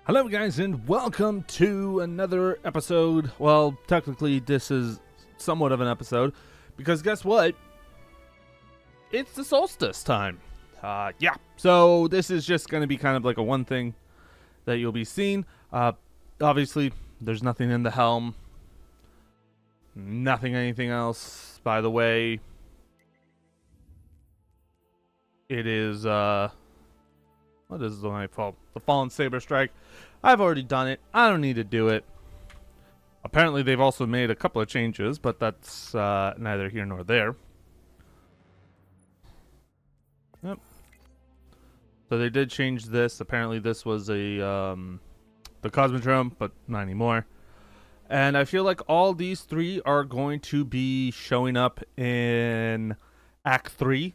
Hello guys and welcome to another episode. Well, technically this is somewhat of an episode because guess what? It's the Solstice time. Yeah. So this is just going to be kind of like a one thing that you'll be seeing. Obviously there's nothing in the helm. Nothing anything else. By the way, it is what is the Nightfall? The Fallen Saber Strike. I've already done it. I don't need to do it. Apparently they've also made a couple of changes, but that's neither here nor there. Yep. So they did change this. Apparently this was a the Cosmodrome, but not anymore. And I feel like all these three are going to be showing up in Act 3.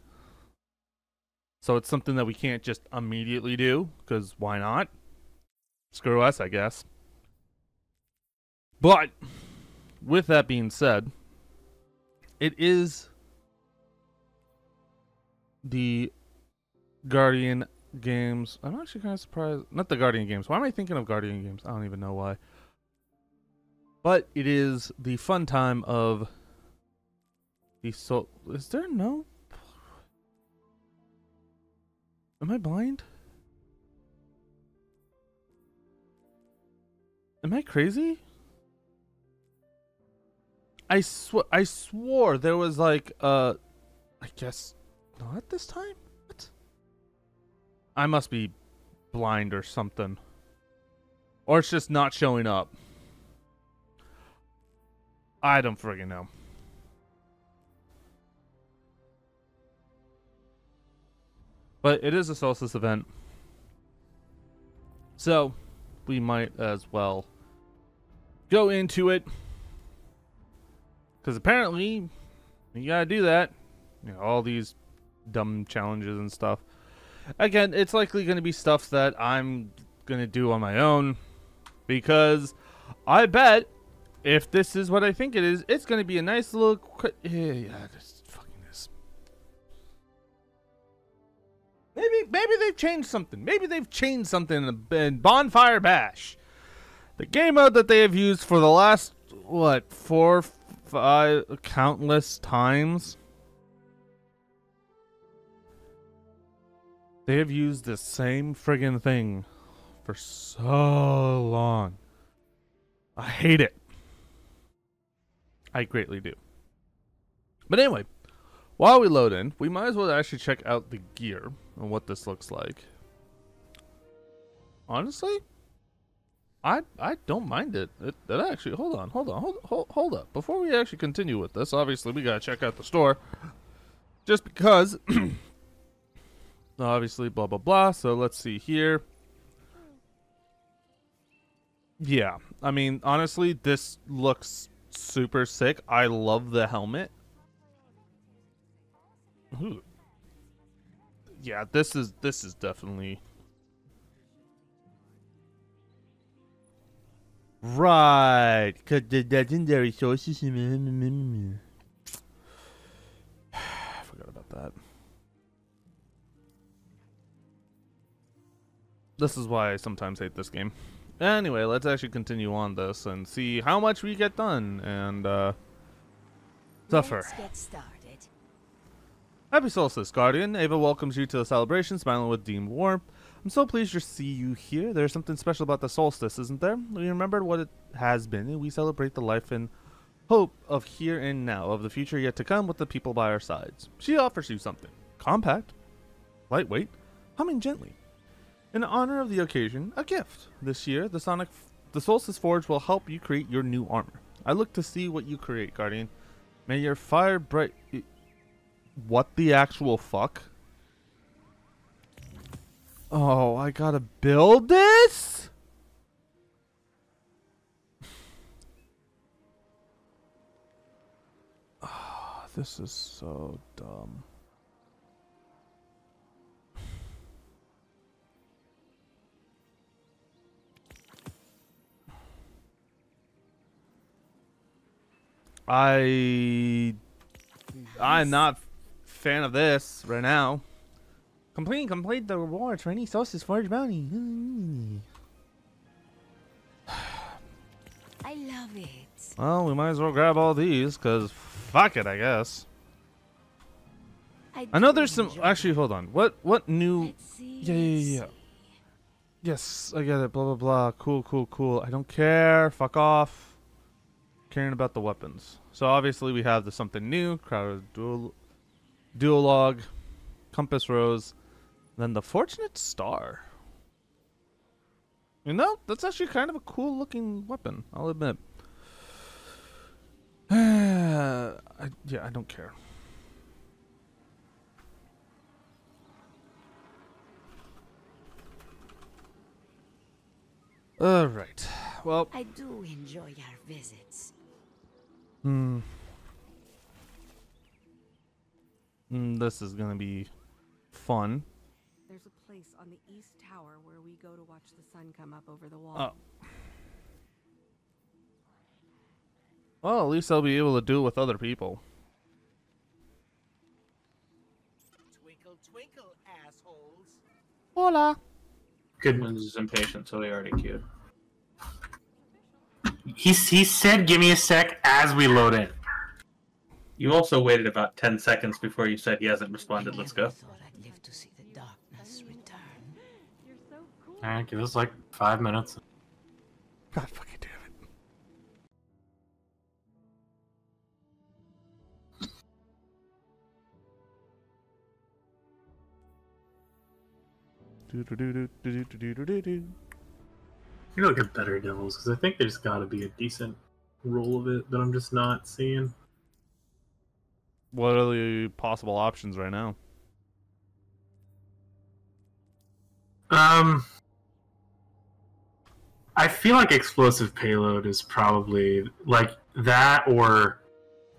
So it's something that we can't just immediately do, because why not? Screw us, I guess. But, with that being said, it is the Guardian games. I'm actually kind of surprised. Not the Guardian games. Why am I thinking of Guardian games? I don't even know why. But it is the fun time of the soul. Is there no... Am I blind? Am I crazy? I swore there was like I guess not this time? What? I must be blind or something. Or it's just not showing up. I don't friggin' know. But it is a Solstice event. So, we might as well go into it. Because apparently, you gotta do that. You know, all these dumb challenges and stuff. Again, it's likely going to be stuff that I'm going to do on my own. Because I bet if this is what I think it is, it's going to be a nice little... Yeah, this fucking is... Maybe they've changed something. Maybe they've changed something in Bonfire Bash. The game mode that they have used for the last, what, 4, 5, countless times. They have used the same friggin' thing for so long. I hate it. I greatly do. But anyway, while we load in, we might as well actually check out the gear and what this looks like. Honestly, I don't mind it. It actually, hold up. Before we actually continue with this, obviously we gotta check out the store. Just because, obviously, blah blah blah. So let's see here. Yeah, I mean, honestly, this looks super sick. I love the helmet. Ooh. Yeah, this is definitely right. Cause the legendary sources. I forgot about that. This is why I sometimes hate this game. Anyway, let's actually continue on this and see how much we get done and suffer. Let's get started. Happy Solstice, Guardian. Ava welcomes you to the celebration, smiling with deemed warmth. I'm so pleased to see you here. There's something special about the Solstice, isn't there? We remembered what it has been, and we celebrate the life and hope of here and now, of the future yet to come with the people by our sides. She offers you something. Compact, lightweight, humming gently. In honor of the occasion, a gift. This year, the Solstice Forge will help you create your new armor. I look to see what you create, Guardian. May your fire bright... What the actual fuck? Oh, I gotta build this? Oh, this is so dumb. I'm not fan of this right now. Complete the rewards for any Solstice Forge bounty. love it. Well, we might as well grab all these, because fuck it, I guess. I know there's some... Actually, hold on. What new... Yeah. Yes, I get it. Blah, blah, blah. Cool. I don't care. Fuck off. Caring about the weapons. So, obviously, we have the something new. Crowded duologue. Compass Rose. Then the Fortunate Star. You know, that's actually kind of a cool looking weapon, I'll admit. Yeah, I don't care. Alright. Well, I do enjoy our visits. This is gonna be fun. There's a place on the east tower where we go to watch the sun come up over the wall. Oh. Well, at least I'll be able to do it with other people. Twinkle, twinkle, assholes. Hola. Goodman's is impatient, so he already queued. He said, "Give me a sec," as we load in. You also waited about 10 seconds before you said he hasn't responded. Let's go. Thought I'd live to see the darkness return. You're so cool. Alright, give us like 5 minutes. God fucking damn it. You know, get better devils, because I think there's got to be a decent roll of it that I'm just not seeing. What are the possible options right now? I feel like explosive payload is probably like that, or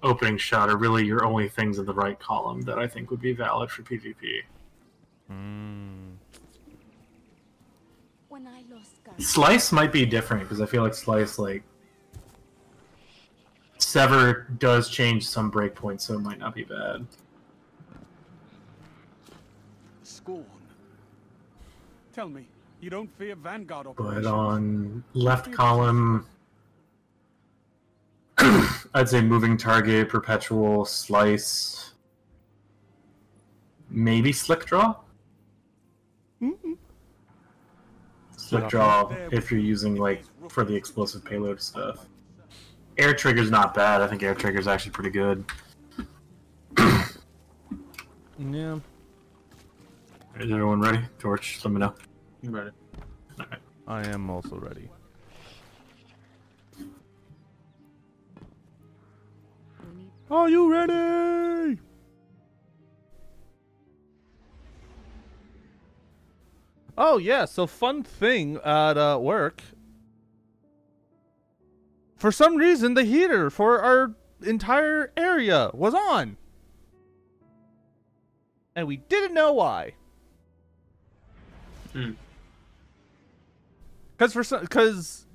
opening shot are really your only things in the right column that I think would be valid for PvP. When I lost Slice might be different, because I feel like Slice, like, Sever does change some breakpoints, so it might not be bad. Scorn. Tell me, you don't fear Vanguard But operations? on left column, I'd say moving target, perpetual, slice, maybe slick draw? Slick draw if you're using, like, for the explosive payload stuff. Air trigger's not bad. I think air trigger's actually pretty good. Yeah. Is everyone ready? Torch, let me know. I'm ready. Alright. I am also ready. Are you ready? Oh yeah, so fun thing at work. For some reason, the heater for our entire area was on. And we didn't know why. Because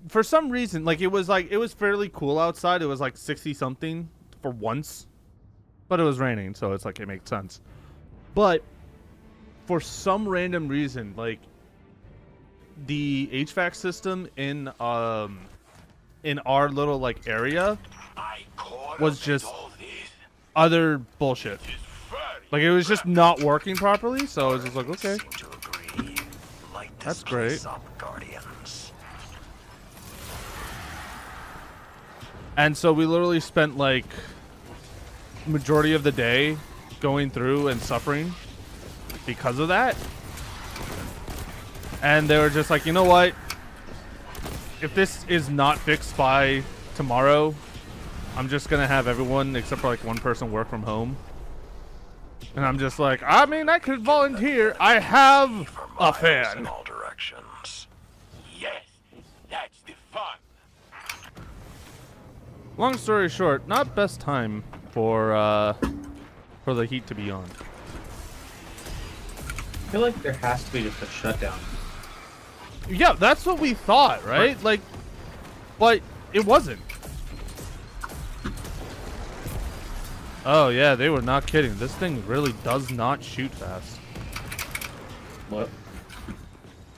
for some reason, like it was fairly cool outside. It was like 60 something for once, but it was raining, so it's like it makes sense. But for some random reason, like the HVAC system in our little like area was just other bullshit. Like it was just not working properly, so I was just like, okay, that's great. And so we literally spent like majority of the day going through and suffering because of that. And they were just like, you know what? If this is not fixed by tomorrow, I'm just gonna have everyone except for like one person work from home. And I'm just like, I mean, I could volunteer. I have a fan. In all directions. Yes, that's the fun. Long story short, not best time for the heat to be on. I feel like there has to be just a shutdown. Yeah, that's what we thought, right? Like, but it wasn't. Oh yeah, they were not kidding. This thing really does not shoot fast. What?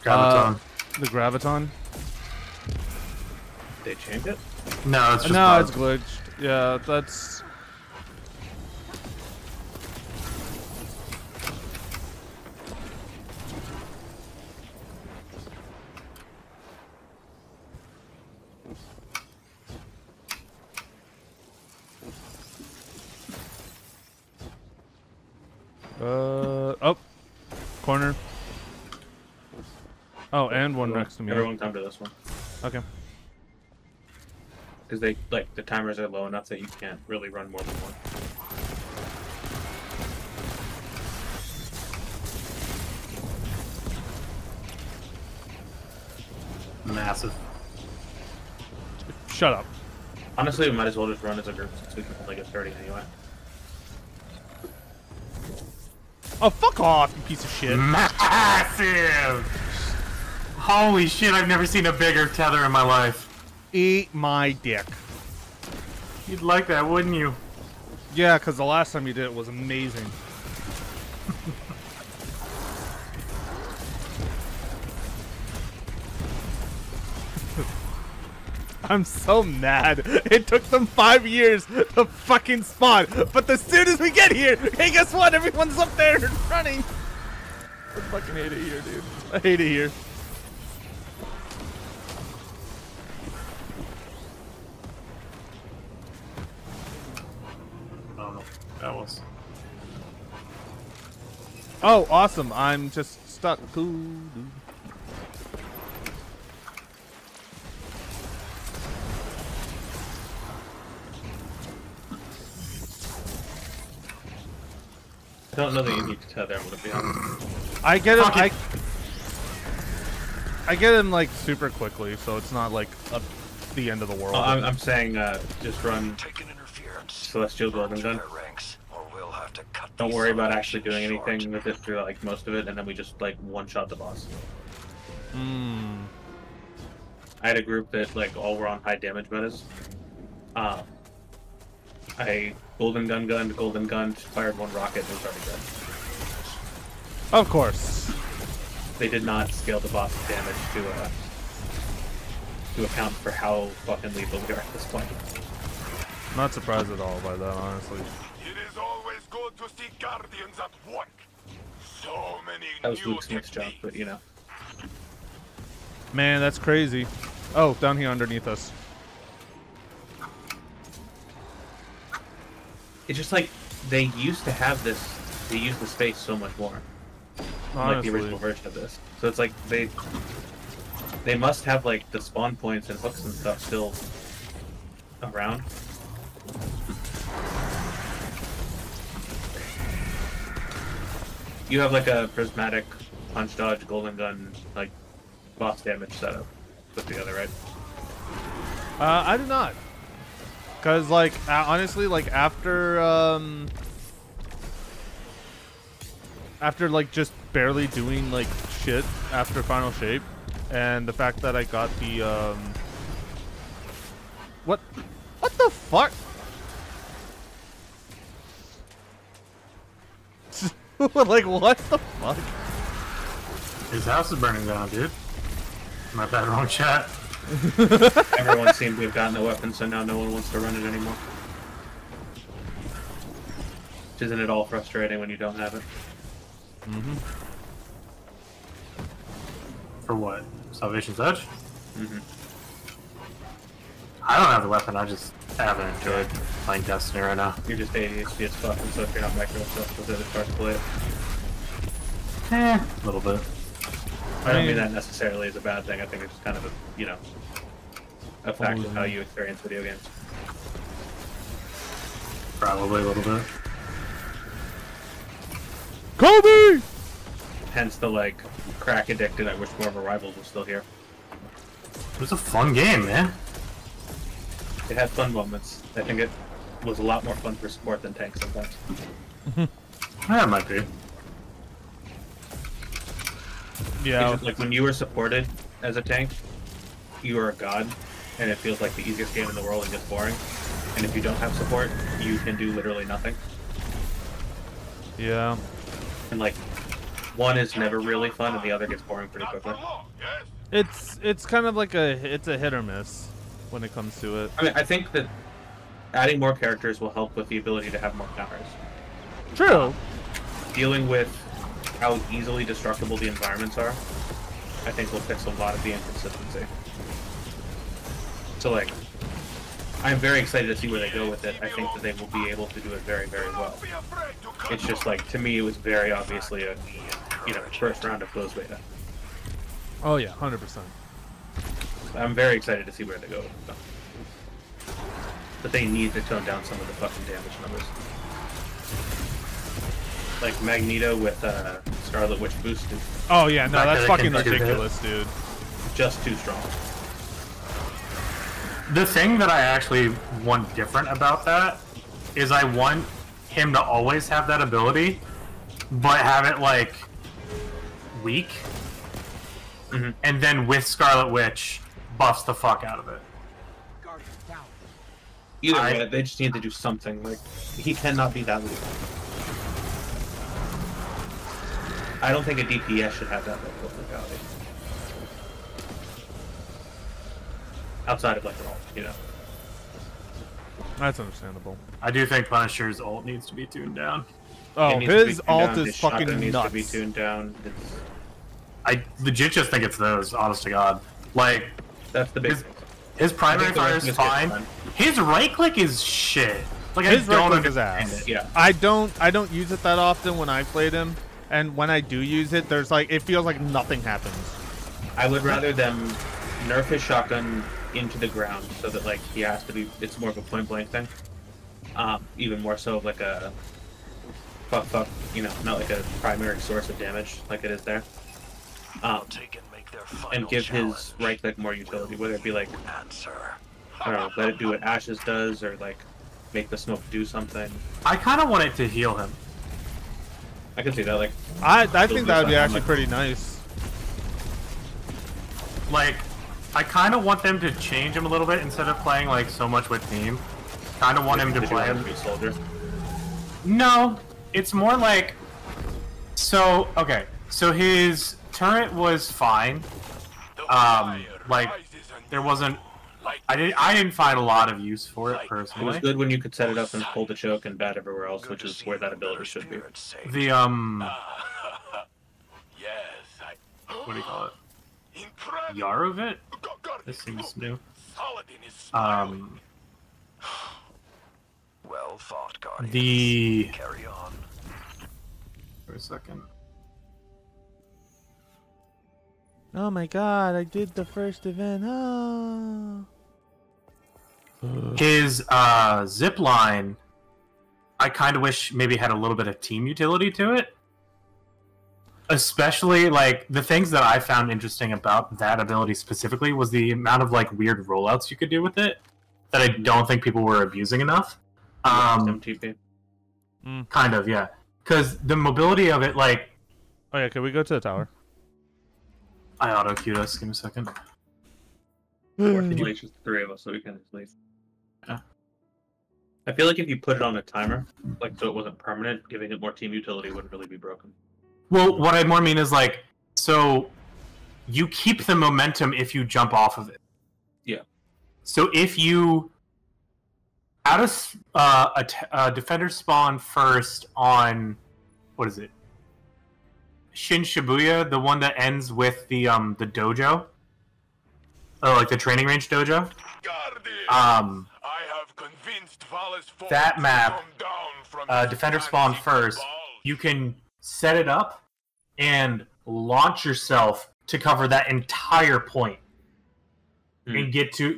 Graviton. The Graviton. They changed it? No, it's just No, bugged. it's glitched. Yeah, that's. Oh, corner. Oh, and one next to me. Everyone come to this one. Okay. Because they like the timers are low enough that you can't really run more than one. Massive. Shut up. Honestly, we might as well just run as a group since we can only get 30 anyway. Oh, fuck off, you piece of shit. Massive! Holy shit, I've never seen a bigger tether in my life. Eat my dick. You'd like that, wouldn't you? Yeah, because the last time you did it was amazing. I'm so mad. It took them 5 years to fucking spawn. But as soon as we get here, hey, guess what? Everyone's up there running. I fucking hate it here, dude. I hate it here. I don't know. That was. Oh, awesome. I'm just stuck. Cool, dude. I don't know that you need to tether, I'm gonna be honest. I get him. Fuck it. I get him like super quickly, so it's not like the end of the world. Oh, I'm saying just run Taking interference. Celestial Golden Gun. Our ranks, or we'll have to cut Don't these worry about sons actually doing short. anything with it through like most of it, and then we just like one-shot the boss. Hmm. I had a group that like all were on high damage metas. I golden gun, fired one rocket, and was already dead. Of course. They did not scale the boss damage to account for how fucking lethal we are at this point. Not surprised at all by that, honestly. It is always good to see guardians at work. So many That was new Luke Smith's job, techniques. but you know. Man, that's crazy. Oh, down here underneath us. It's just like they used to have this. They use the space so much more, like the original Honestly. version of this. So it's like they must have like the spawn points and hooks and stuff still around. You have like a prismatic punch dodge golden gun like boss damage setup put together, right? I do not. Cause like honestly, like after like just barely doing like shit after Final Shape, and the fact that I got the what the fuck? Like what the fuck? His house is burning down, dude. My bad, wrong chat. Everyone seemed to have gotten the weapon, so now no one wants to run it anymore. Isn't it all frustrating when you don't have it? Mm-hmm. For what? Salvation's Edge? Mm-hmm. I don't have the weapon, I just haven't enjoyed playing Destiny right now. You're just ADHD as fuck, and so if you're not micro stuff, it's hard to play it. A little bit. I don't mean that necessarily as a bad thing. I think it's just kind of a, you know, a fact of how you experience video games. Probably a little bit. Kobe! Hence the, like, crack addicted. I wish more of a Rivals was still here. It was a fun game, man. It had fun moments. I think it was a lot more fun for support than tanks sometimes. Yeah, it might be. Yeah. It's just, like, when you were supported as a tank, you are a god, and it feels like the easiest game in the world and just boring. And if you don't have support, you can do literally nothing. Yeah. And, like, one is never really fun, and the other gets boring pretty quickly. Yes. It's kind of like it's a hit or miss. when it comes to it. I mean, I think that adding more characters will help with the ability to have more counters. True. Dealing with how easily destructible the environments are, I think will fix a lot of the inconsistency. So, like, I'm very excited to see where they go with it. I think that they will be able to do it very, very well. It's just like, to me, it was very obviously a, first round of closed beta. Oh yeah, 100%. I'm very excited to see where they go with it, though. But they need to tone down some of the fucking damage numbers. Like Magneto with Scarlet Witch boosted. Oh yeah, no, that's fucking can do that. ridiculous, dude. Just too strong. The thing that I actually want different about that is I want him to always have that ability, but have it like weak, and then with Scarlet Witch buffs the fuck out of it. Either way, they just need to do something. Like, he cannot be that weak. I don't think a DPS should have that level of lethality. Outside of like an ult, That's understandable. I do think Punisher's ult needs to be tuned down. Oh, It needs to be his tuned alt down, is his shotgun fucking needs nuts. to be tuned down. I legit just think it's those, honest to God. Like, That's the big his, thing. his primary I think the fire rest is of it's fine. fine. His right click is shit. Like, His I don't right click is understand ass. it. Yeah. I don't use it that often when I played him, and when I do use it, there's like it feels like nothing happens. I would rather them nerf his shotgun into the ground so that like he has to be. It's more of a point blank thing. Even more so like a fuck, not like a primary source of damage like it is there. And give his right click more utility, whether it be like I don't know, let it do what Ashes does, or like make the smoke do something. I kind of want it to heal him. I can see that. Like I think that would be something actually like- pretty nice. Like, I kind of want them to change him a little bit instead of playing like so much with team. Kind of want him to Did you play want him. him to be soldier? No, it's more like. So okay, so his turret was fine. Like there wasn't. I didn't find a lot of use for it It was personally. good when you could set it up and pull the choke and bat everywhere else, which is where that ability should be. The what do you call it? Yarovit? This seems new. Well fought, Guardian. The Carry on. for a second. Oh my god, I did the first event. Oh. His zip line, I kind of wish maybe had a little bit of team utility to it. Especially, like, the things that I found interesting about that ability specifically was the amount of, like, weird rollouts you could do with it that I don't think people were abusing enough. MTP. Kind of, yeah. Because the mobility of it, like... Oh yeah, can we go to the tower? I auto-queued us. Give me a second. It's just three of us, so we can just leave. Yeah. I feel like if you put it on a timer, like so it wasn't permanent, giving it more team utility wouldn't really be broken. Well, what I more mean is, like, so you keep the momentum if you jump off of it. Yeah. So if you out of a defender spawn first on what is it? Shin Shibuya, the one that ends with the dojo, like the training range dojo. I have convinced Valis That map, to come down from defender his spawn fancy first. balls. You can set it up and launch yourself to cover that entire point and get to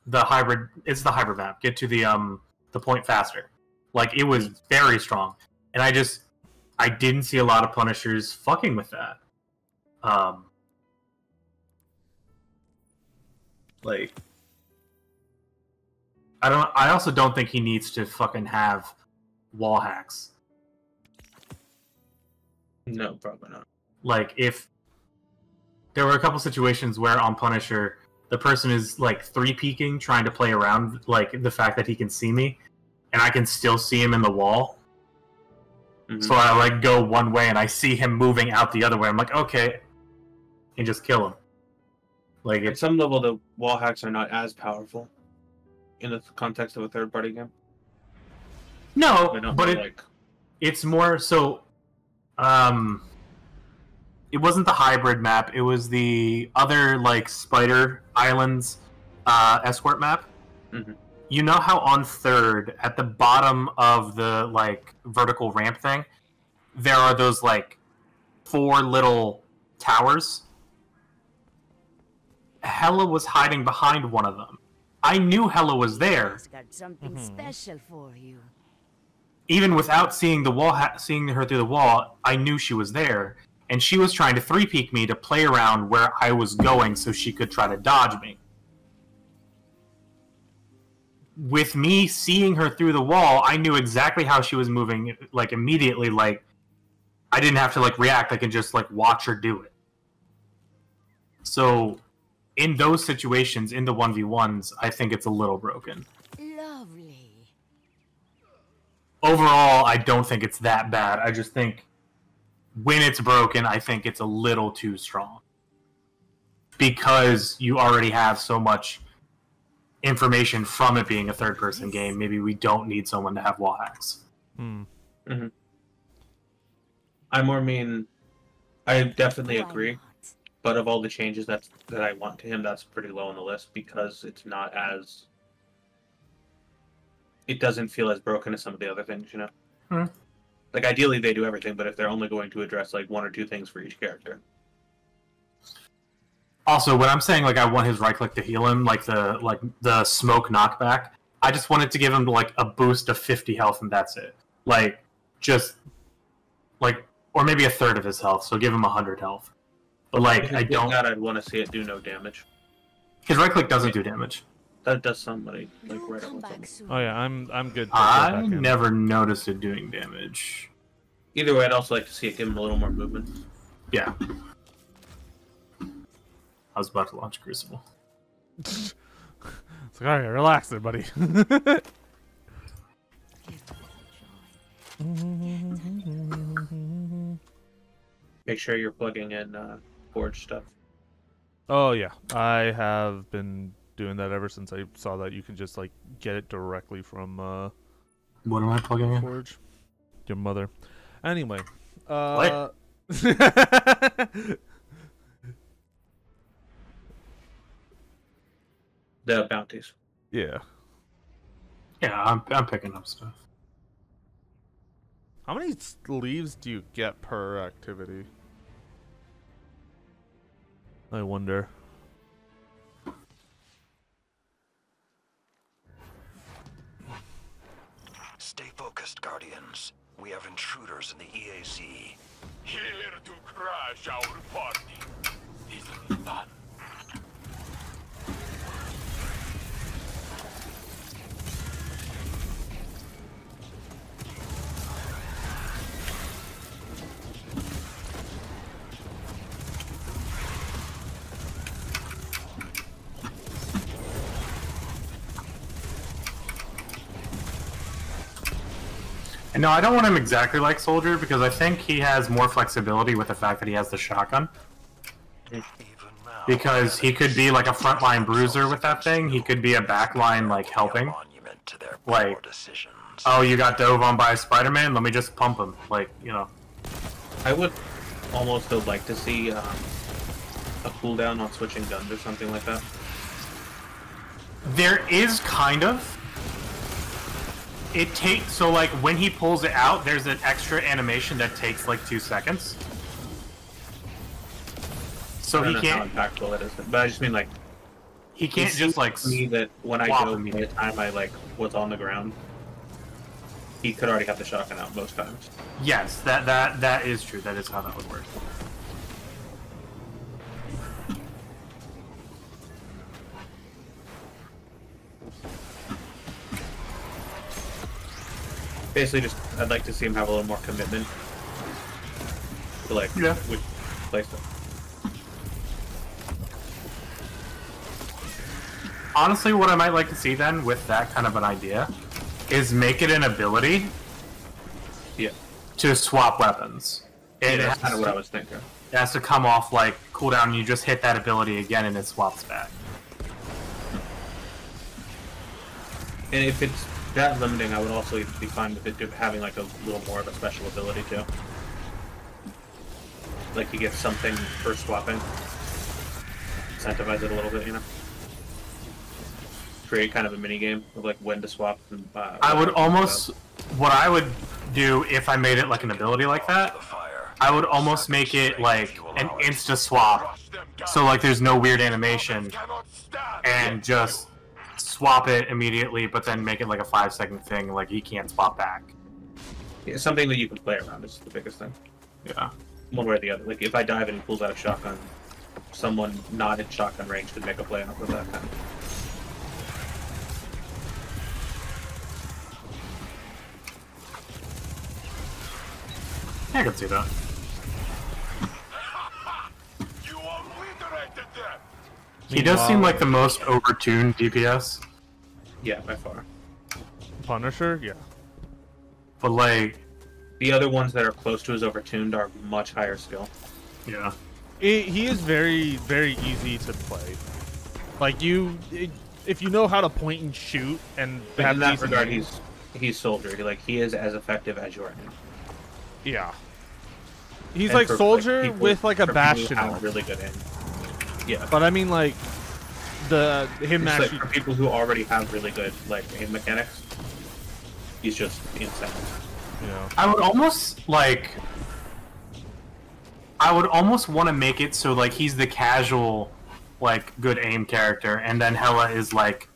the hybrid. It's the hybrid map. Get to the point faster. Like, it was very strong, and I didn't see a lot of Punishers fucking with that. Like, I also don't think he needs to fucking have wall hacks. No, probably not. Like, if there were a couple situations where on Punisher the person is like 3-peeking, trying to play around like the fact that he can see me, and I can still see him in the wall. Mhm. So I like go one way and I see him moving out the other way. I'm like, okay, and just kill him. Like, At it's some level, the wall hacks are not as powerful in the context of a third-party game. no, I don't but know, it's more so. It wasn't the hybrid map. It was the other like Spider Islands escort map. Mhm. You know how on third at the bottom of the like vertical ramp thing, there are those like 4 little towers. Hella was hiding behind one of them. I knew Hella was there, He's got something special for you. even without seeing the wall, seeing her through the wall. I knew she was there, and she was trying to 3-peek me to play around where I was going, so she could try to dodge me. With me seeing her through the wall, I knew exactly how she was moving. Like immediately, like I didn't have to like react. I can just like watch her do it. So, in those situations, in the 1v1s, I think it's a little broken. Lovely. Overall, I don't think it's that bad. I just think when it's broken, I think it's a little too strong. Because you already have so much information from it being a third-person game, maybe we don't need someone to have wall hacks. Mm-hmm. I more mean, I definitely Why agree. not? But of all the changes that I want to him, that's pretty low on the list because it's not as... It doesn't feel as broken as some of the other things, you know? Hmm. Like, ideally they do everything, but if they're only going to address, like, 1 or 2 things for each character. Also, when I'm saying, like, I want his right-click to heal him, like the smoke knockback, I just wanted to give him, like, a boost of 50 health and that's it. Like, just... Like, or maybe a third of his health, so give him 100 health. But, like, I don't... I'd want to see it do no damage. His right-click doesn't do damage. That does somebody, like, You'll right come up back with soon. Oh yeah, I'm good. to go I back in. never noticed it doing damage. Either way, I'd also like to see it give him a little more movement. Yeah. I was about to launch Crucible. It's like, all right, relax there, buddy. Make sure you're plugging in Forge stuff. Oh yeah, I have been doing that ever since I saw that you can just like get it directly from What am I plugging in? Forge. Your mother. Anyway, What? The bounties. Yeah. Yeah, I'm picking up stuff. How many leaves do you get per activity? I wonder. Stay focused, Guardians. We have intruders in the EAC. Here to crash our party. Isn't fun. And no, I don't want him exactly like Soldier because I think he has more flexibility with the fact that he has the shotgun. Even now, Because he could be like a frontline bruiser with that thing. He could be a backline like helping. monument to their Like, poor decisions. oh, you got dove on by Spider-Man? Let me just pump him. Like, you know. I would almost though like to see a cooldown on switching guns or something like that. There is kind of. It takes, so like when he pulls it out, there's an extra animation that takes like 2 seconds. So I he don't know can't, how impactful it is, but I just mean like he can't it just like, seems to me that when I swap go him. by the time I like was on the ground, he could already have the shotgun out most times. yes, that is true. That is how that would work. Basically, just I'd like to see him have a little more commitment to like Yeah. which place it. Honestly, what I might like to see then, with that kind of an idea, is make it an ability Yeah, to swap weapons. yeah It that's has kind of what to- I was thinking. It has to come off like cooldown, and you just hit that ability again, and it swaps back. And if it's that limiting, I would also be fine with it having like a little more of a special ability too. Like you get something for swapping. Incentivize it a little bit, you know. Create kind of a mini game of like when to swap. And, I would almost, what I would do if I made it like an ability like that, I would almost make it like an insta swap, so like there's no weird animation, and just swap it immediately, but then make it like a 5-second thing, like he can't swap back. Yeah, something that you can play around is the biggest thing. Yeah. One way or the other. Like if I dive and he pulls out a shotgun, someone not in shotgun range could make a play off of that kind of. I can see that. You obliterated them. He does seem like the most overtuned DPS, Yeah, by far. Punisher, yeah. but like, The other ones that are close to his overtuned are much higher skill. yeah. He is very, very easy to play. Like if you know how to point and shoot and But have in that decent regard, aim- he's soldier. He is as effective as your enemy. yeah. He's And like for, soldier people- with like a for people who bastion. have on. really good aim. Yeah. But I mean like him It's like actually for people who already have really good like aim mechanics, he's just insane. you know. I would almost want to make it so like he's the casual, like good aim character, and then Hela is like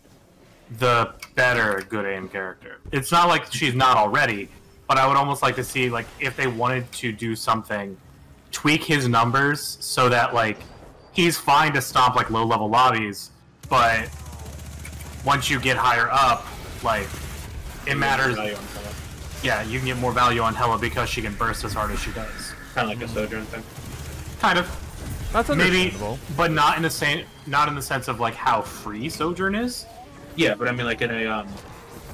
the better good aim character. It's not like she's not already, but I would almost like to see like if they wanted to do something, tweak his numbers so that like he's fine to stomp like low level lobbies, but once you get higher up, like it matters. Value on Hela. Yeah, you can get more value on Hela because she can burst as hard as she does. Kind of like a Sojourn thing. Kind of. That's Maybe, understandable. but not in the sense of like how free Sojourn is. Yeah, but I mean, like in a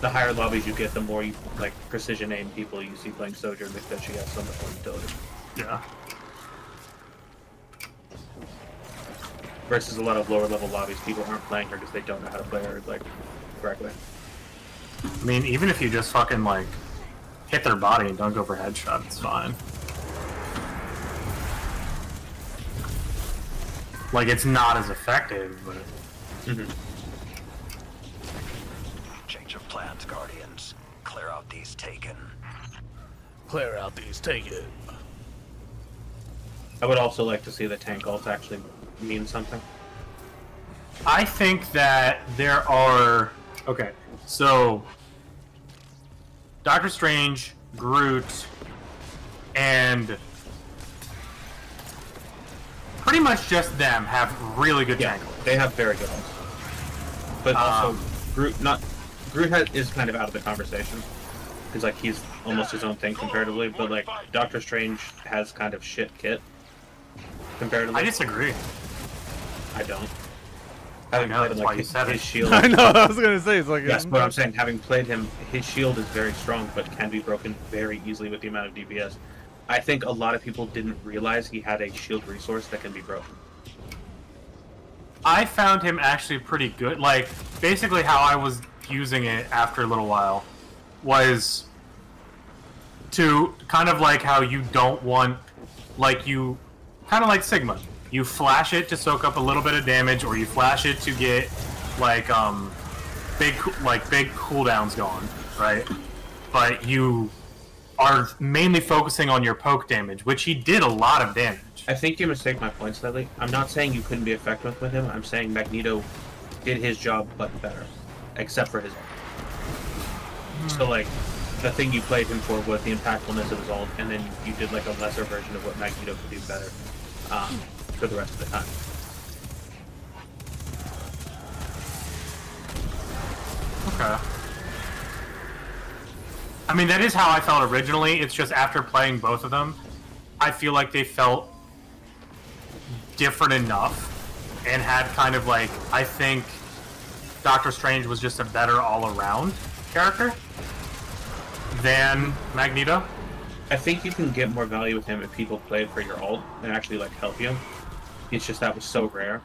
the higher lobbies you get, the more you like precision aim people you see playing Sojourn because she has so much more utility. Yeah. Versus a lot of lower level lobbies, people aren't playing her because they don't know how to play her like correctly. I mean, even if you just fucking like hit their body and don't go for headshot, it's fine. Like it's not as effective, but Change of plans, Guardians. Clear out these taken. Clear out these, take it. I would also like to see the tank ult actually mean something. I think that there are... Okay, so... Doctor Strange, Groot, and... pretty much just them have really good Yeah, tank ults. they have very good ults. But also, Groot is kind of out of the conversation. Because like he's almost his own thing comparatively, but like Doctor Strange has kind of shit kit comparatively. I disagree. I don't. Having know, played that's him, why like you said it. his shield. I know, I was gonna say it's like Yes, but I'm saying having played him, his shield is very strong, but can be broken very easily with the amount of DPS. I think a lot of people didn't realize he had a shield resource that can be broken. I found him actually pretty good. Like, basically how I was using it after a little while was to kind of like how you don't want, like you, kind of like Sigma. You flash it to soak up a little bit of damage, or you flash it to get like big cooldowns going, right? But you are mainly focusing on your poke damage, which he did a lot of damage. I think you mistake my point slightly. I'm not saying you couldn't be effective with him. I'm saying Magneto did his job, but better, except for his ult. So like, the thing you played him for was the impactfulness of his ult, and then you did like a lesser version of what Magneto could do better for the rest of the time. Okay. I mean, that is how I felt originally. It's just after playing both of them, I feel like they felt different enough and had kind of like, I think Doctor Strange was just a better all-around character than Magneto. I think you can get more value with him if people play for your ult and actually like help you. It's just that was so rare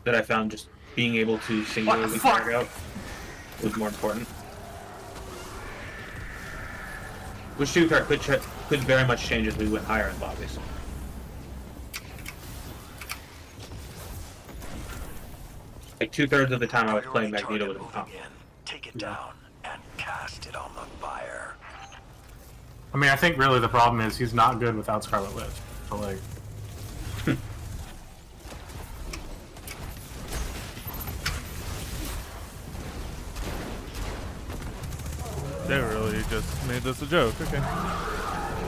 that I found just being able to singularly carry out was more important. Which to be fair could very much change as we went higher in lobbies. Like 2/3 of the time I was playing Magneto with him. Take it down and cast it on the fire. I mean, I think really the problem is he's not good without Scarlet Witch. So like, They really just made this a joke. Okay.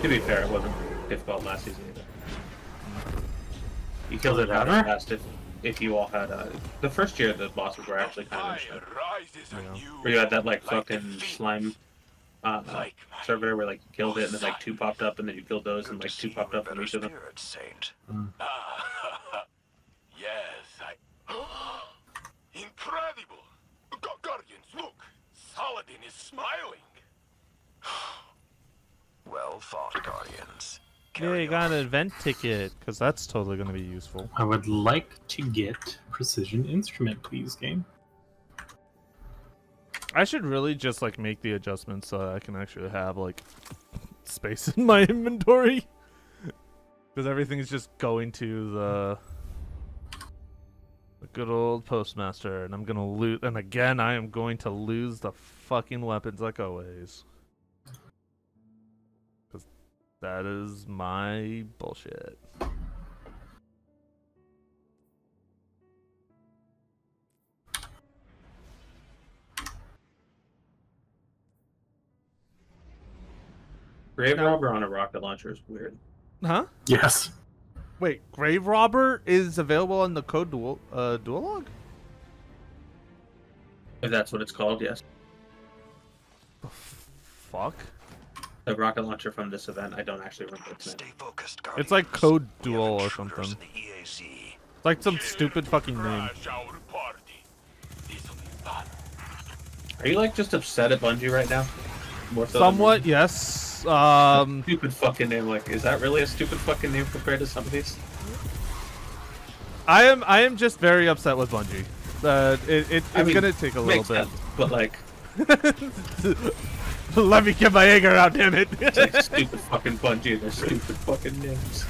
To be fair, it wasn't difficult last season either. You killed it out ever? fast if you all had the first year the bosses were actually kind of interesting. Where you had that like fucking slime servitor where like you killed it and then like 2 popped up and then you killed those and like 2 popped up from each of them. Yes, incredible! Guardians, look! Saladin is smiling! Well thought, Guardians. Yeah, you got an event ticket, because that's totally going to be useful. I would like to get Precision Instrument, please, game. I should really just like make the adjustments so I can actually have like space in my inventory. Because everything is just going to the good old postmaster, and I'm gonna lose. And again, I am going to lose the fucking weapons like always. Because that is my bullshit. Grave Robber on a rocket launcher is weird. Huh? Yes. Wait, Grave Robber is available on the code Duolog? If that's what it's called, yes. The fuck? The rocket launcher from this event, I don't actually remember its name. Stay focused, It's like Guardians. Code We have Duel or intruders something. in the EAC. It's like some stupid fucking name. Are you like just upset at Bungie right now? More so Somewhat, yes. Stupid fucking name. Like, is that really a stupid fucking name compared to some of these? I am just very upset with Bungie. It's gonna take a little bit. Sense, but like, let me get my anger out, damn it! it's like stupid fucking Bungie and their stupid fucking names.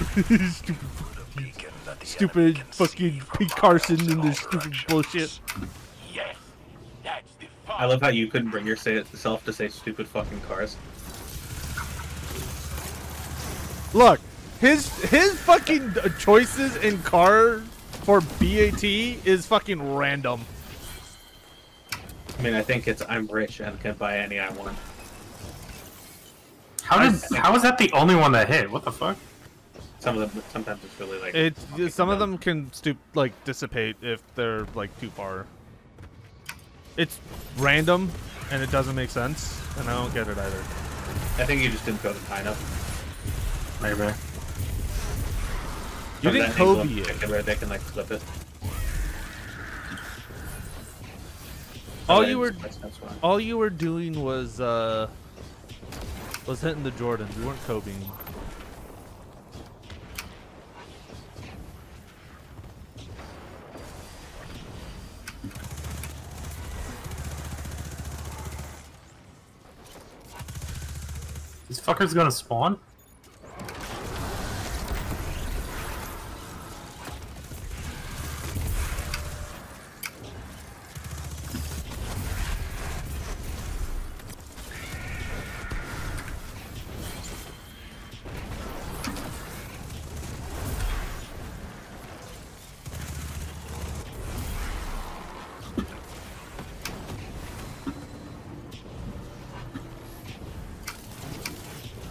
Stupid fucking Pete Carson and their stupid bullshit. Yes, that's the I love how you couldn't bring yourself to say stupid fucking cars. Look, his fucking choices in car for BAT is fucking random. I mean, I think it's I'm rich and can buy any I want. How is that the only one that hit? What the fuck? Some of them, sometimes it's really like. Some of them can dissipate if they're like too far. It's random and it doesn't make sense, and I don't get it either. I think you just didn't go to Pine Maybe. You didn't Kobe it. Where they can like flip it. All you were doing was hitting the Jordans. You weren't Kobeing. This fucker's gonna spawn?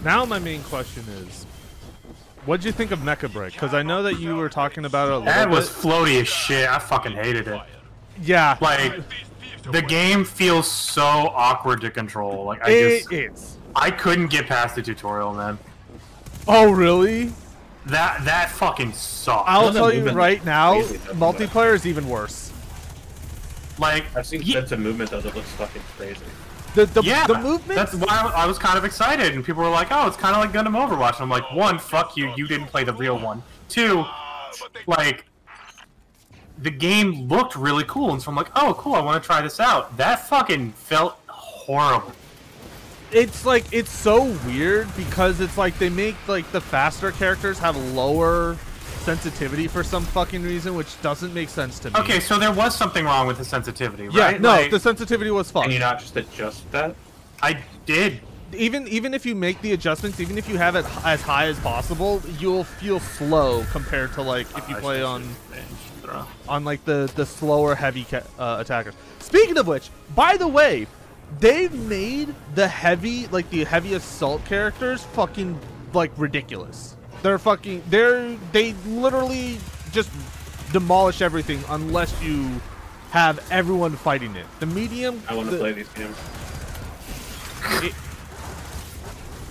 Now my main question is, what'd you think of Mecha Break? Because I know that you were talking about it a little That bit. was floaty as shit. I fucking hated it. Yeah. Like, the game feels so awkward to control. Like, I couldn't get past the tutorial, man. Oh, really? That fucking sucked. I'll tell you right now, multiplayer is even worse. Like, I've seen clips of movement though that looks fucking crazy. The movement. That's why I was kind of excited, and people were like, "Oh, it's kind of like Gundam Overwatch." And I'm like, one, fuck you, you didn't play the real one. Two, like, the game looked really cool, and so I'm like, "Oh, cool, I want to try this out." That fucking felt horrible. It's like, it's so weird because it's like they make like the faster characters have lower sensitivity for some fucking reason, which doesn't make sense to me. Okay, so there was something wrong with the sensitivity, right? Yeah, no, like, the sensitivity was fucked. Can you not just adjust that? I did. Even if you make the adjustments, even if you have it as high as possible, you'll feel slow compared to like if you play on like the slower heavy attackers. Speaking of which, by the way, they've made the heavy assault characters fucking like ridiculous. They literally just demolish everything unless you have everyone fighting it. The medium. I want to play these games.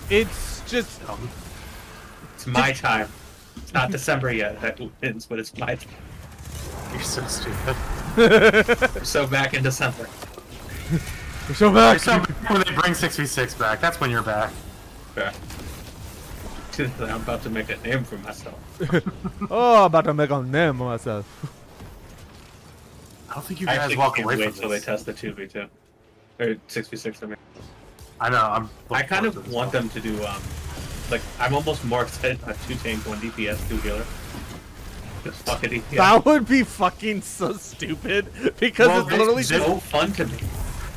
It's just. It's my time. It's not December yet. That wins, but it's my time. You're so stupid. I'm so back in December. We're so back. So when they bring 6v6 back, that's when you're back. Okay. I'm about to make a name for myself. Oh, I'm about to make a name for myself. I don't think you I guys actually walk can't away wait from till they this. test the 2v2 or 6v6. I mean, I know. I kind of want them to do like I'm almost more excited about 2 tank, 1 DPS, 2 healer. Just fuck it. DPS. That would be fucking so stupid because Well, it's literally It's so fun to me.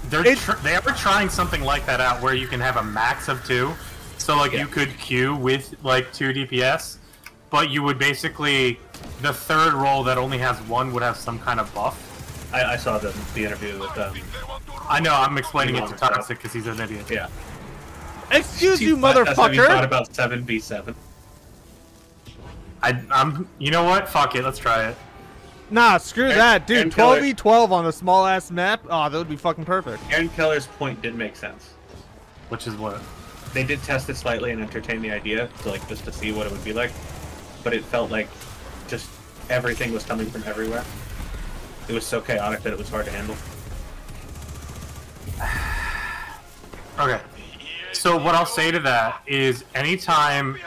They are trying something like that out where you can have a max of 2. So like you could queue with like 2 DPS, but you would basically the third role that only has 1 would have some kind of buff. I saw the interview with I know. I'm explaining it to Toxic because he's an idiot. Yeah. Excuse you, That's what you thought motherfucker. about 7v7. I'm. You know what? Fuck it. Let's try it. Nah, screw that, dude. Aaron Keller- 12v12 on a small ass map. Oh, that would be fucking perfect. Aaron Keller's point did make sense. Which is what? They did test it slightly and entertain the idea, to, like, just to see what it would be like. But it felt like just everything was coming from everywhere. It was so chaotic that it was hard to handle. Okay. So what I'll say to that is anytime.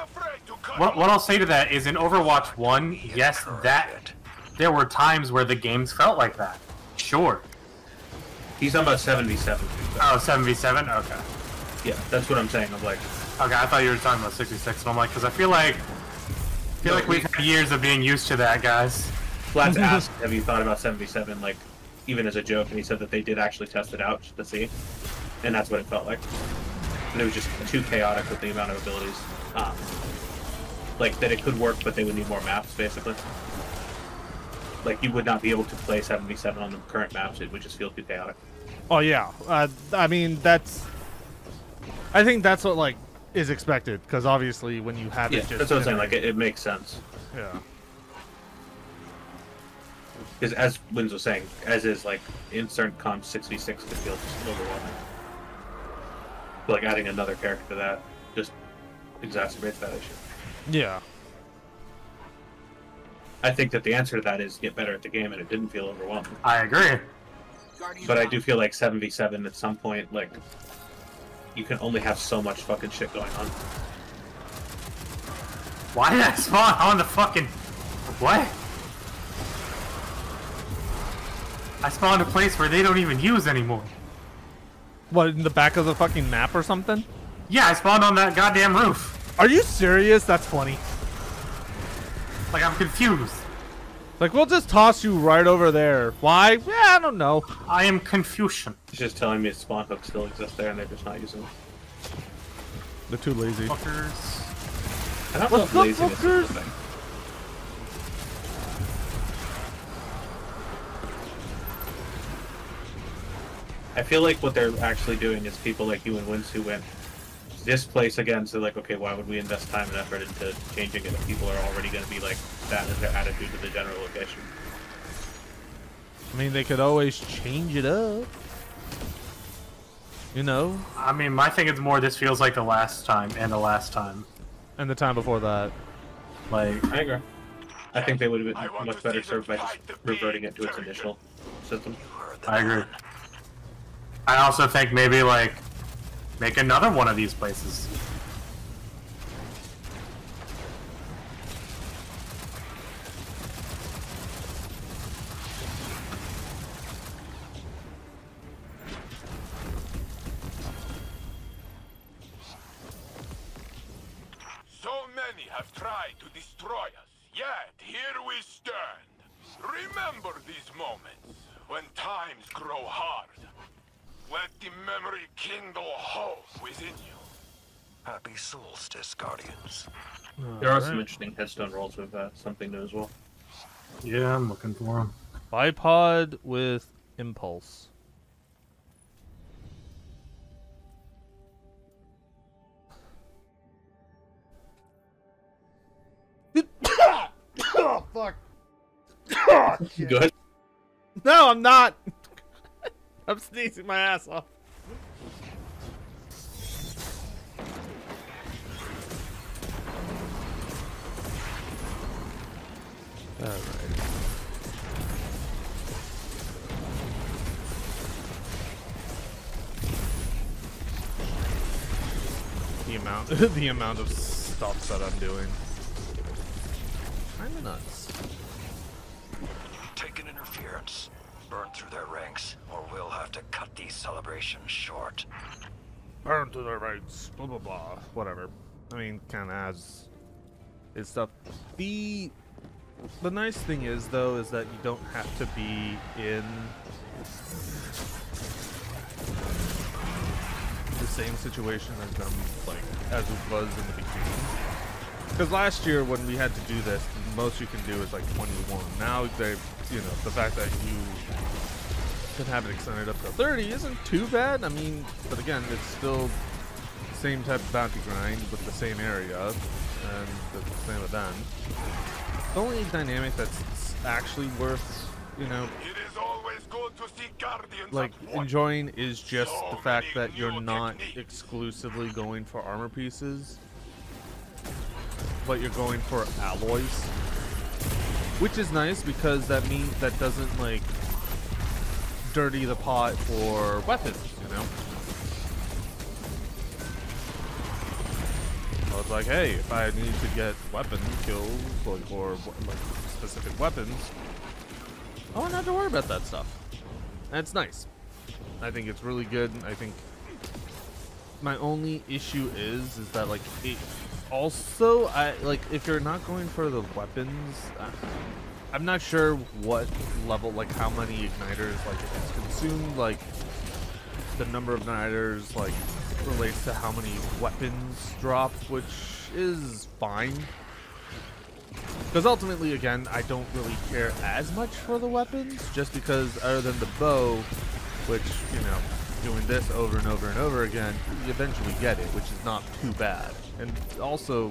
What I'll say to that is in Overwatch 1, yes, that there were times where the games felt like that. Sure. He's talking about 7v7. Oh, 7v7? Okay. Yeah, that's what I'm saying. I'm like, Okay, I thought you were talking about 66, and I'm like, because I feel like we've had years of being used to that, guys. Flats asked, have you thought about 7v7, like, even as a joke, and he said that they did actually test it out just to see. And that's what it felt like. And it was just too chaotic with the amount of abilities. Like, that it could work, but they would need more maps, basically. Like, you would not be able to play 7v7 on the current maps, it would just feel too chaotic. Oh yeah. I mean, I think that's what like is expected because obviously when you have Yeah, it just. that's what I'm saying, like, it makes sense. Yeah. Because as Wins was saying, as is, like, in certain comps, 6v6 could feel just overwhelming. But, like, adding another character to that just exacerbates that issue. Yeah. I think that the answer to that is get better at the game, and it didn't feel overwhelming. I agree. But I do feel like 7v7 at some point, like, you can only have so much fucking shit going on. Why did I spawn on the fucking... What? I spawned a place where they don't even use anymore. What, in the back of the fucking map or something? Yeah, I spawned on that goddamn roof. Are you serious? That's funny. Like, I'm confused. Like, we'll just toss you right over there. Why? Yeah, I don't know. I am Confucian. It's just telling me spawn hooks still exist there, and they're just not using them. They're too lazy. Fuckers. I don't know What's if up, laziness is fuckers? the thing. I feel like what they're actually doing is people like you and Wins who went this place again, so like, okay, why would we invest time and effort into changing it if people are already going to be like that as their attitude to the general location? I mean, they could always change it up. You know? I mean, my thing is more this feels like the last time and the last time. And the time before that. Like, I agree. I think they would have been much better served by just reverting it to its initial system. I agree. I also think maybe like make another one of these places. So many have tried to destroy us, yet here we stand. Remember these moments when times grow hard. Let the memory kindle hope within you. Happy Solstice, Guardians. There are some interesting headstone rolls with something new as well. Yeah, I'm looking for them. Bipod with impulse. Oh, fuck. Oh, shit. Good. No, I'm not. I'm sneezing my ass off. Alright. The amount of stuff that I'm doing. Kinda nuts. Take an interference. Burn through their ranks, or we'll have to cut these celebrations short. Burn to their rights. Blah blah blah. Whatever. I mean, kinda has its stuff. The nice thing is though is that you don't have to be in the same situation as them, like as it was in the beginning. Because last year when we had to do this, the most you can do is like 21. Now they, you know, the fact that you can have it extended up to 30 isn't too bad. I mean, but again, it's still the same type of bounty grind with the same area and the same event. The only dynamic that's actually worth, you know, It is always good to see Guardians like at work. enjoying is just So the fact many that you're new not techniques. exclusively going for armor pieces, but you're going for alloys, which is nice because that means that doesn't like dirty the pot for weapons, you know. So it's like, hey, if I need to get weapon kills or like specific weapons, I don't have to worry about that stuff. And it's nice. I think it's really good. I think my only issue is that like it also, I like if you're not going for the weapons, I'm not sure what level, like how many igniters, like if it's consumed, like the number of igniters like relates to how many weapons drop, which is fine. Because ultimately, again, I don't really care as much for the weapons, just because other than the bow, which, you know, doing this over and over and over again, you eventually get it, which is not too bad. And also,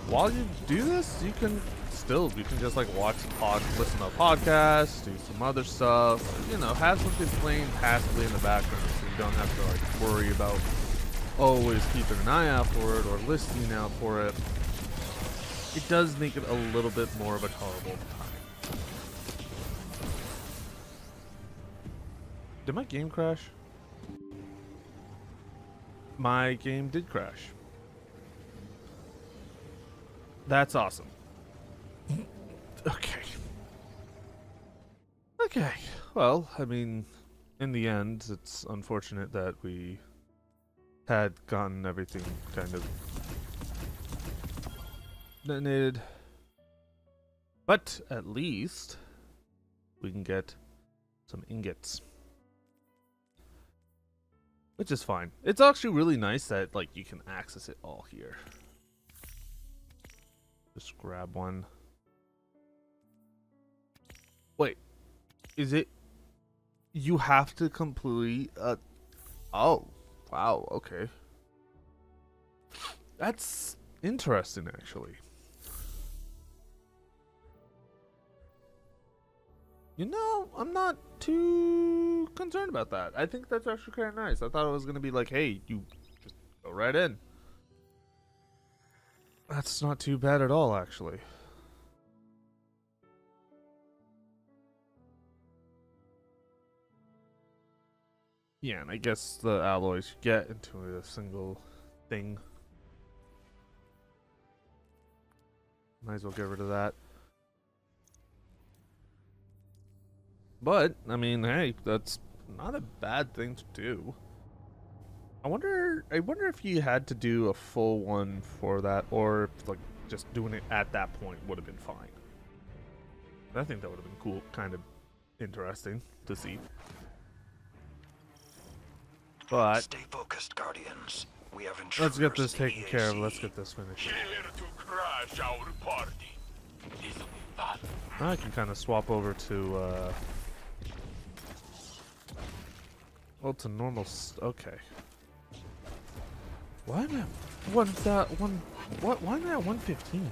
while you do this, you can just like watch listen to a podcast, do some other stuff, you know, have something playing passively in the background so you don't have to like worry about always keeping an eye out for it or listening out for it. It does make it a little bit more of a tolerable time. Did my game crash? My game did crash. That's awesome. Okay. Okay. Well, I mean, in the end, it's unfortunate that we had gotten everything kind of detonated. But at least we can get some ingots. Which is fine. It's actually really nice that like you can access it all here. Just grab one. Wait, is it? You have to complete oh, wow, okay. That's interesting, actually. You know, I'm not too concerned about that. I think that's actually kind of nice. I thought it was going to be like, hey, you just go right in. That's not too bad at all, actually. Yeah, and I guess the alloys you get into a single thing. Might as well get rid of that. But, I mean, hey, that's not a bad thing to do. I wonder if you had to do a full one for that, or if, like, just doing it at that point would have been fine. I think that would have been cool, kind of interesting to see. But stay focused, Guardians. We have let's get this intruders in the taken care of. EAC. Let's get this finished. Here to crash our party. This will be fun. I can kind of swap over to well, to normal. Okay. Why am I why am I at 115?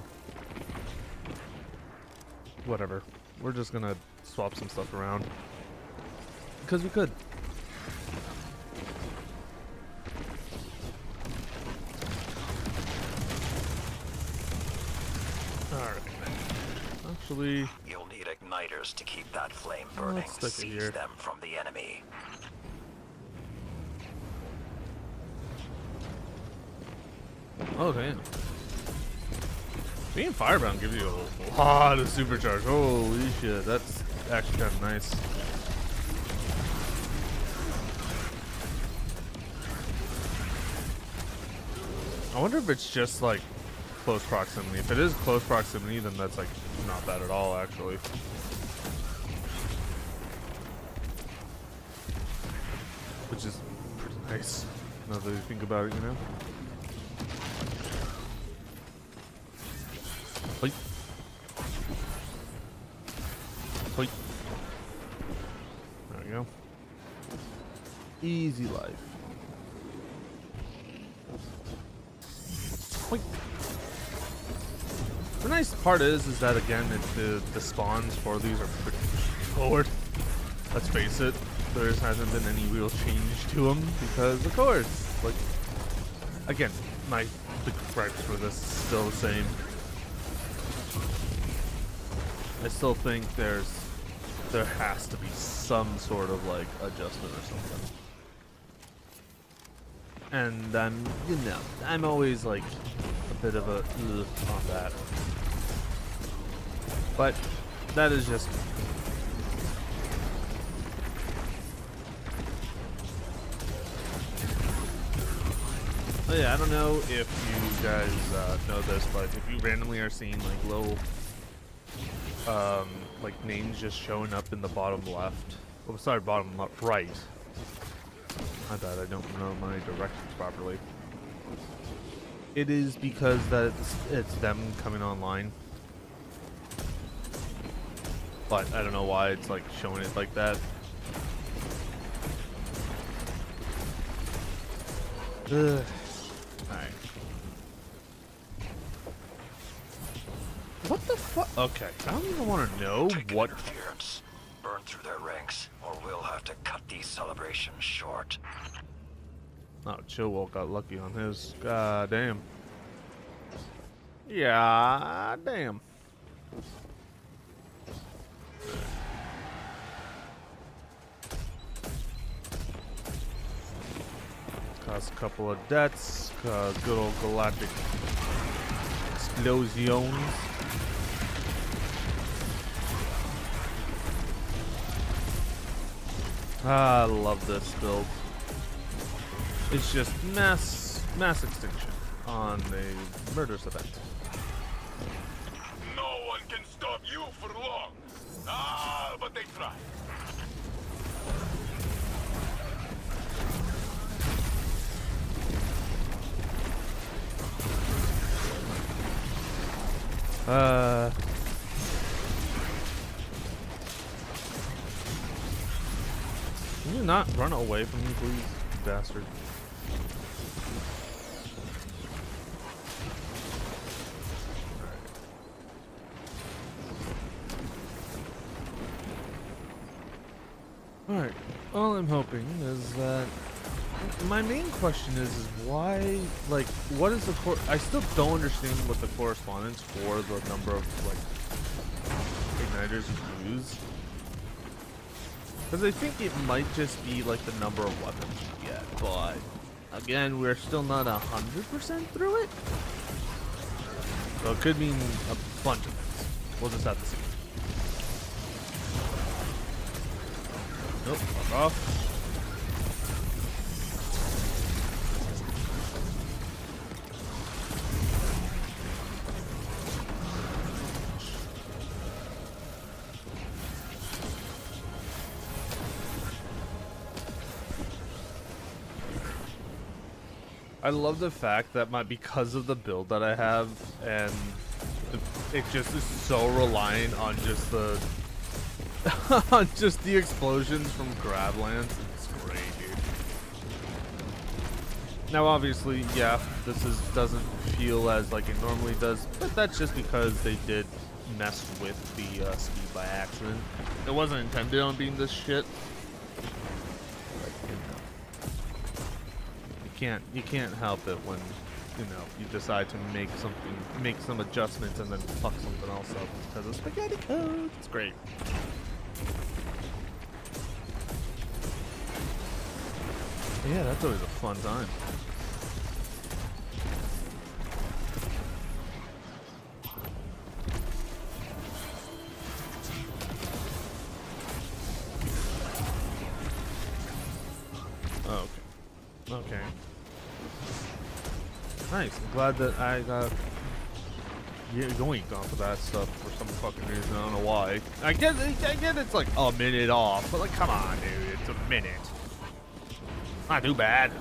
Whatever. We're just gonna swap some stuff around because we could. Alright. Actually, You'll need igniters to keep that flame burning. let's stick it Seize here. them from the enemy. Oh damn. Being firebound gives you a lot of supercharge. Holy shit, that's actually kind of nice. I wonder if it's just like close proximity. If it is close proximity, then that's like not bad at all, actually. Which is pretty nice, now that you think about it, you know? Hoi. Hoi. There we go. Easy life. Hoi. The nice part is that again, the spawns for these are pretty forward. Let's face it, there hasn't been any real change to them because, of course, like, again, the gripes for this is still the same. I still think there has to be some sort of like adjustment or something. And I'm always like a bit of a ugh on that. But that is just oh yeah, I don't know if you guys know this, but if you randomly are seeing like little like names just showing up in the bottom left. Oh, sorry, bottom right. My bad, I don't know my directions properly. It is because that it's them coming online. But I don't know why it's like showing it like that. Ugh. Alright. What the fuck? Okay, I don't even want to know Take what. interference. Burn through their ranks, or we'll have to cut these celebrations short. Oh, Chillwell got lucky on his. God damn. Yeah, damn. Cause a couple of deaths. Cause good old galactic explosions. I love this build. It's just mass extinction on a murderous event. No one can stop you for long. Ah, but they try. Can you not run away from me, please, you bastard? Alright, all I'm hoping is that my main question is why, like, what is the I still don't understand what the correspondence for the number of, like, igniters you use. Because I think it might just be like the number of weapons you get, but again, we're still not 100% through it. So it could mean a bunch of things. We'll just have to see. Nope, fuck off. I love the fact that because of the build that I have, and it just is so reliant on just the on just the explosions from Grablands. It's great, dude. Now, obviously, yeah, doesn't feel as like it normally does, but that's just because they did mess with the speed by accident. It wasn't intended on being this shit. You can't help it when, you know, you decide to make some adjustments and then fuck something else up because of spaghetti code. It's great. Yeah, that's always a fun time. Okay. Nice. I'm glad that I got yoinked off of that stuff for some fucking reason. I don't know why. I get it's like a minute off, but like, come on, dude. It's a minute. Not too bad.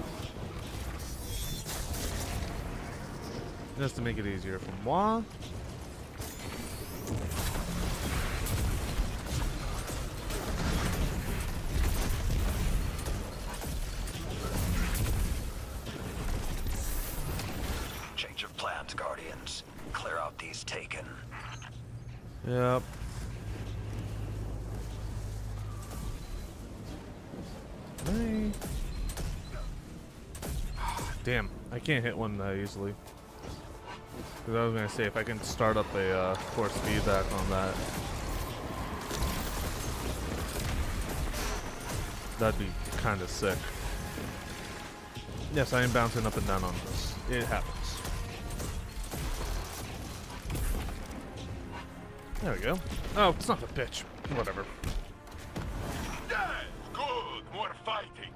Just to make it easier for moi. Guardians, clear out these taken. Yep. Hey. Damn, I can't hit one that easily. Because I was gonna say if I can start up a force feedback on that, that'd be kind of sick. Yes, I am bouncing up and down on this. It happens. There we go. Oh, it's not a bitch. Whatever. Yes, good. More fighting.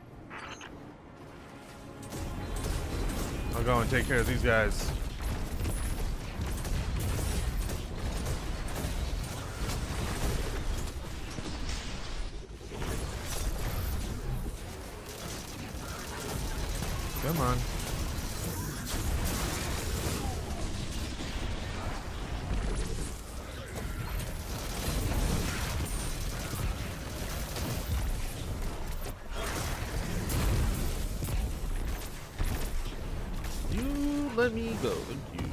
I'll go and take care of these guys. Come on. Let me go with you.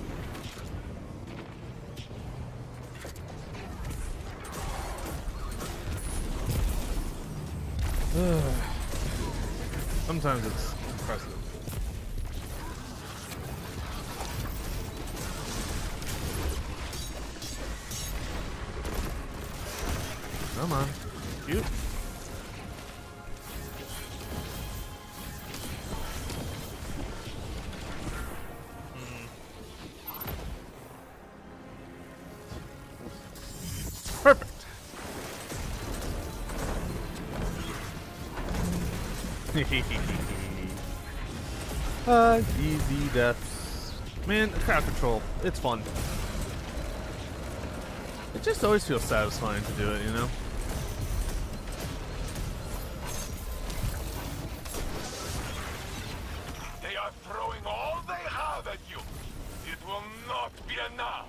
Sometimes it's impressive. Come on. Cute. Perfect. Easy deaths. Man, crowd control. It's fun. It just always feels satisfying to do it, you know? They are throwing all they have at you. It will not be enough.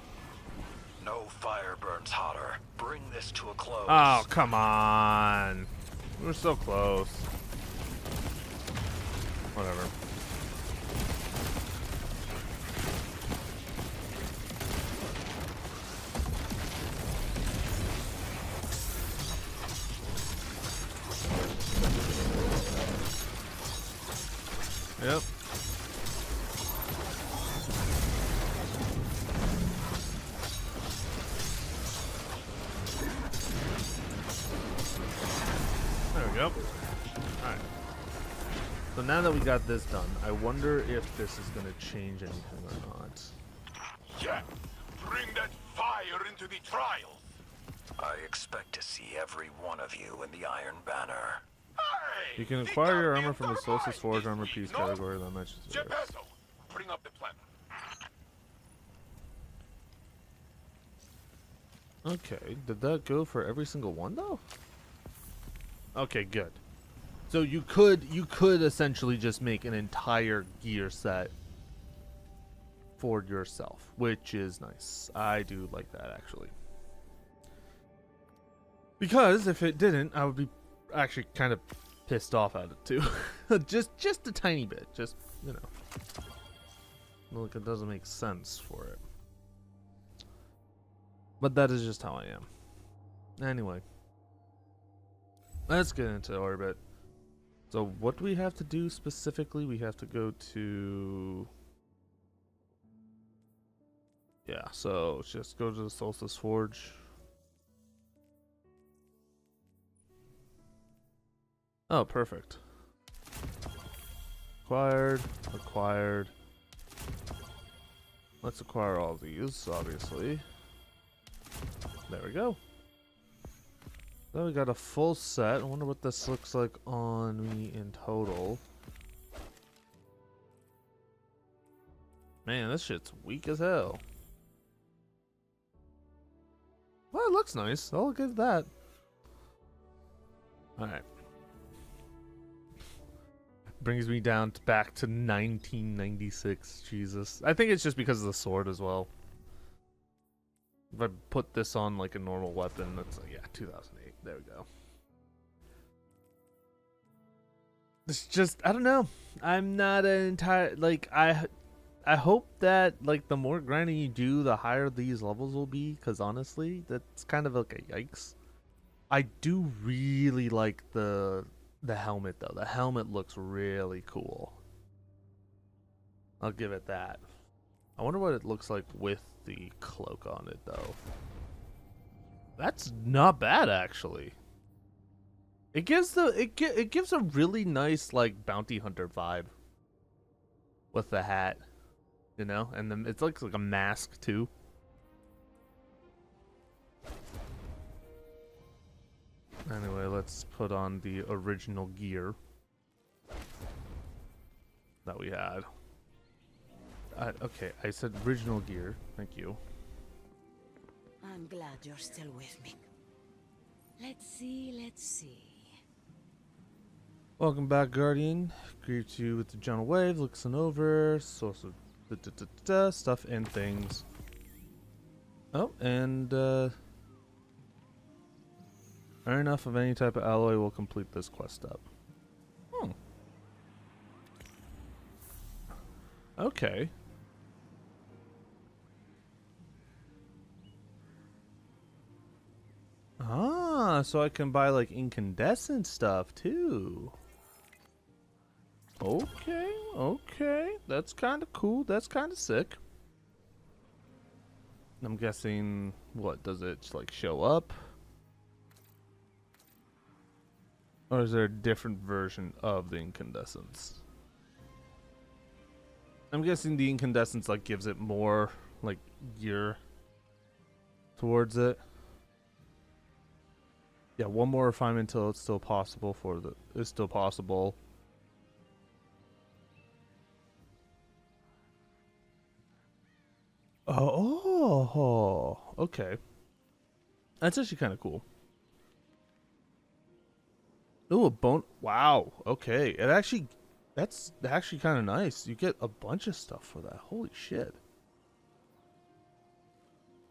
No fire burns hotter. Bring this to a close. Oh, come on. We're so close. Whatever. Yep. There we Yep. Alright. So now that we got this done, I wonder if this is going to change anything or not. Yeah, bring that fire into the trials. I expect to see every one of you in the Iron Banner. Hey, You can the acquire your Guardians armor from the are Solstice mine Forge this armor week, piece no? category that matches the rest. Gepeso, bring up the plan. Okay, did that go for every single one though? Okay, good. So you could essentially just make an entire gear set for yourself, which is nice. I do like that actually. Because if it didn't, I would be actually kind of pissed off at it too. just a tiny bit, just, you know. Look, it doesn't make sense for it. But that is just how I am. Anyway. Let's get into orbit. So what do we have to do specifically? We have to go to... Yeah, so let's just go to the Solstice Forge. Oh, perfect. Acquired, acquired. Let's acquire all these, obviously. There we go. Then we got a full set. I wonder what this looks like on me in total. Man, this shit's weak as hell. Well, it looks nice. I'll give that. Alright. Brings me down back to 1996. Jesus. I think it's just because of the sword as well. If I put this on like a normal weapon, that's like, yeah, 2008. There we go. It's just, I don't know. I'm not an entire, like, I hope that, like, the more grinding you do, the higher these levels will be, because honestly, that's kind of like a yikes. I do really like the helmet, though. The helmet looks really cool. I'll give it that. I wonder what it looks like with the cloak on it, though. That's not bad, actually. It gives it gives a really nice, like, bounty hunter vibe with the hat, you know, and then it's like a mask too. Anyway, let's put on the original gear that we had. Okay, I said original gear. Thank you. I'm glad you're still with me. Let's see, let's see. Welcome back, Guardian. Greet you with the gentle wave, listen over, source of stuff and things. Oh, and earn enough of any type of alloy will complete this quest up. Okay. Ah, so I can buy like incandescent stuff too. Okay, okay. That's kind of cool. That's kind of sick. I'm guessing, what, does it like show up? Or is there a different version of the incandescence? I'm guessing the incandescence like gives it more like gear towards it. Yeah, one more refinement until it's still possible it's still possible. Oh, okay. That's actually kind of cool. Ooh, a bone. Wow. Okay. That's actually kind of nice. You get a bunch of stuff for that. Holy shit.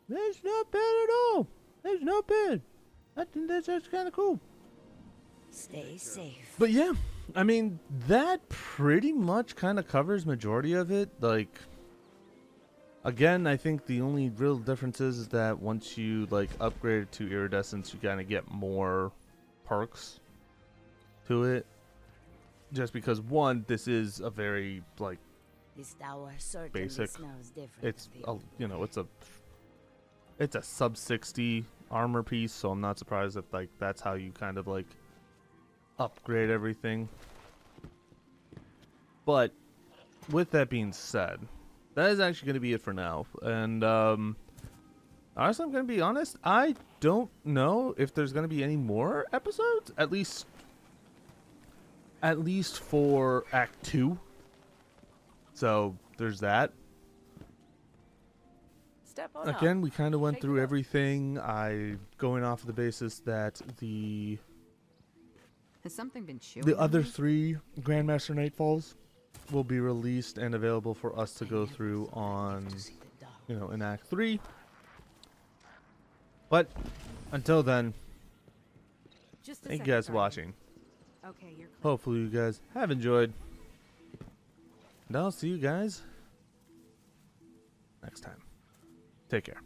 That's not bad at all. That's not bad. That's kind of cool. Stay safe. But yeah, I mean, that pretty much kind of covers majority of it. Like, again, I think the only real difference is that once you like upgrade it to iridescence, you kind of get more perks to it. Just because, one, this is a very like This tower certainly basic. smells different. It's a, you know, it's a sub 60 armor piece, so I'm not surprised if like that's how you kind of like upgrade everything. But with that being said, that is actually going to be it for now. And honestly, I'm going to be honest, I don't know if there's going to be any more episodes, at least for Act 2. So there's that. Step on Again, up. we kind of went Take through it up. everything. Going off of the basis that the Has something been chewing? the on other me? 3 Grandmaster Nightfalls will be released and available for us to go through on, you know, in Act 3. But until then, Just a thank you second, guys for Guardian. watching. Okay, you're clear. Hopefully you guys have enjoyed. And I'll see you guys next time. Take care.